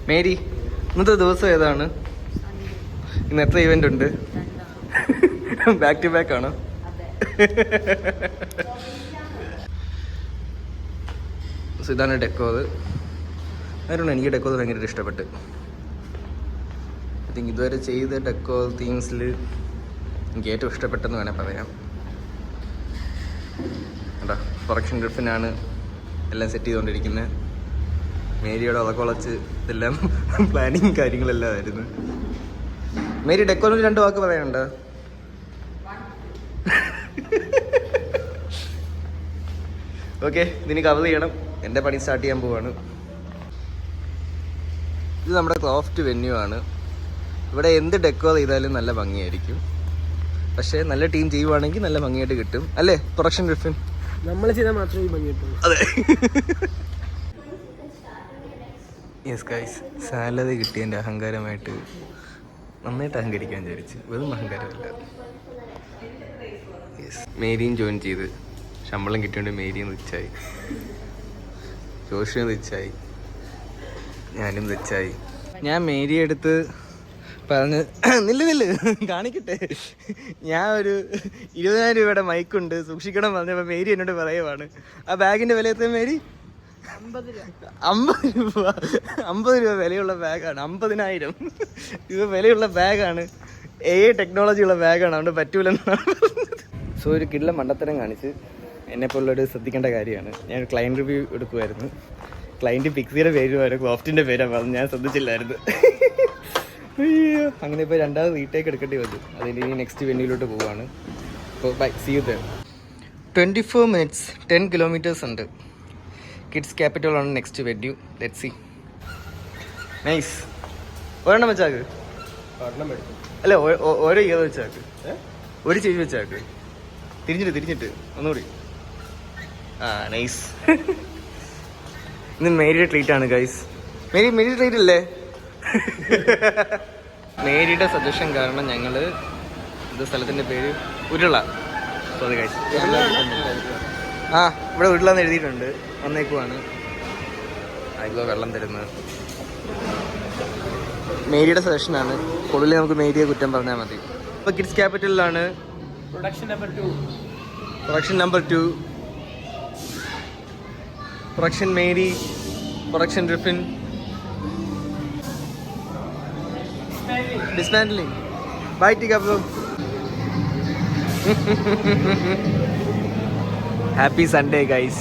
Mary, ഇന്നത്തെ ദിവസം ഏതാണ്? ഇന്ന് എത്ര ഇവന്റ് ഉണ്ട്? ബാക്ക് ടു ബാക്ക് ആണോ? ഇതാണ് ഡെക്കോത്. ആയിരുന്നു എനിക്ക് ഡെക്കോത് ഭയങ്കരമായിട്ട് ഇഷ്ടപ്പെട്ട്. ഐ തിങ്ക് ഇതുവരെ ചെയ്ത ഡെക്കോ തീംസിൽ എനിക്ക് ഏറ്റവും ഇഷ്ടപ്പെട്ടെന്ന് വേണേൽ പറയാം. കേട്ടോ, പ്രൊഡക്ഷൻ ഗ്രിഫിനാണ് എല്ലാം സെറ്റ് ചെയ്തുകൊണ്ടിരിക്കുന്നത്. മേരിയോട് ഉളച്ച് ഇതെല്ലാം പ്ലാനിങ് കാര്യങ്ങളെല്ലാം ആയിരുന്നു. മേരി, ഡെക്കോനൊരു 2 വാക്ക് പറയാനുണ്ടോ? ഓക്കെ, ഇതിന് കവർ ചെയ്യണം. എൻ്റെ പണി സ്റ്റാർട്ട് ചെയ്യാൻ പോവാണ്. ഇത് നമ്മുടെ ക്രോഫ്റ്റ് വെന്യൂ ആണ്. ഇവിടെ എന്ത് ഡെക്കോർ ചെയ്താലും നല്ല ഭംഗിയായിരിക്കും. പക്ഷേ നല്ല ടീം ചെയ്യുവാണെങ്കിൽ നല്ല ഭംഗിയായിട്ട് കിട്ടും. അല്ലേ പ്രൊഡക്ഷൻ ഗ്രിഫിൻ? നമ്മൾ ചെയ്താൽ മാത്രമേ ഭംഗി കിട്ടുള്ളൂ. അതെ. യെസ് ഗൈസ്, സാലറി കിട്ടിയതിൻ്റെ അഹങ്കാരമായിട്ട് നന്നായിട്ട് അഹങ്കരിക്കാൻ വിചാരിച്ച്. വെറും അഹങ്കാരമല്ല. യെസ്, മേരിയും ജോയിൻ ചെയ്ത് ശമ്പളം കിട്ടിയോണ്ട് മേരിയും റിച്ചായി, ജോഷിയും റിച്ചായി, ഞാനും റിച്ചായി. ഞാൻ മേരിയെ അടുത്ത് പറഞ്ഞ് നില്ല് കാണിക്കട്ടെ, ഞാൻ ഒരു 20,000 രൂപയുടെ മൈക്കുണ്ട് സൂക്ഷിക്കണം പറഞ്ഞപ്പോൾ മേരി എന്നോട് പറയുവാണ്, ആ ബാഗിൻ്റെ വില എത്ര മേരി? 50 രൂപ. 50 രൂപ വിലയുള്ള ബാഗാണ്. 50,000 രൂപ വിലയുള്ള ബാഗാണ്. ടെക്നോളജിയുള്ള ബാഗാണ്. അതുകൊണ്ട് പറ്റൂലെന്നാണ്. സോ ഒരു കിടില മണ്ടത്തരം കാണിച്ച് എന്നെപ്പോലുള്ളൊരു ശ്രദ്ധിക്കേണ്ട കാര്യമാണ്. ഞാൻ ക്ലയൻറ്റ് റിവ്യൂ എടുക്കുമായിരുന്നു. ക്ലയൻറ്റ് പിക്സിയുടെ പേര് വരെ ക്രോഫ്റ്റിൻ്റെ പേരാണ് പറഞ്ഞ് ഞാൻ ശ്രദ്ധിച്ചില്ലായിരുന്നു. അയ്യോ, അങ്ങനെ ഇപ്പോൾ 2ാമത് റീടേക്ക് എടുക്കേണ്ടി വന്നു. അതിന് ഇനി നെക്സ്റ്റ് വെന്യൂലോട്ട് പോവുകയാണ്. അപ്പോൾ bye, see you there. 24 minutes 10 kilometers ഉണ്ട്. കിഡ്സ് ക്യാപിറ്റൽ ആണ് next venue. Let's see. Nice. ഒരെണ്ണം വെച്ചാക്ക്. അല്ല, ഓരോ ഇയർ വെച്ചാക്ക്. ഒരു ചെവി വെച്ചാക്ക്. തിരിഞ്ഞിട്ട് ഒന്നുകൂടി. ആ, നൈസ്. ഇന്ന് മേരിയുടെ ട്രീറ്റ് ആണ് ഗൈസ്. മേരി ട്രീറ്റ് അല്ലേ? മേരിയുടെ സജഷൻ കാരണം ഞങ്ങൾ ഇത് സ്ഥലത്തിൻ്റെ പേര് ഉരുള. Sorry guys. ആ, ഇവിടെ ഉരുളാന്ന് എഴുതിയിട്ടുണ്ട്. വന്നേക്കുവാണ്. അതിലോ വെള്ളം തരുന്നത് മേരിയുടെ സജഷനാണ്. കൂടുതൽ നമുക്ക് മേരിയെ കുറ്റം പറഞ്ഞാൽ മതി. ഇപ്പോൾ കിഡ്സ് ക്യാപിറ്റലിലാണ് production number 2. Production Mary, production റിഫിൻ, dismantling. Bye Tika bro. Happy Sunday guys.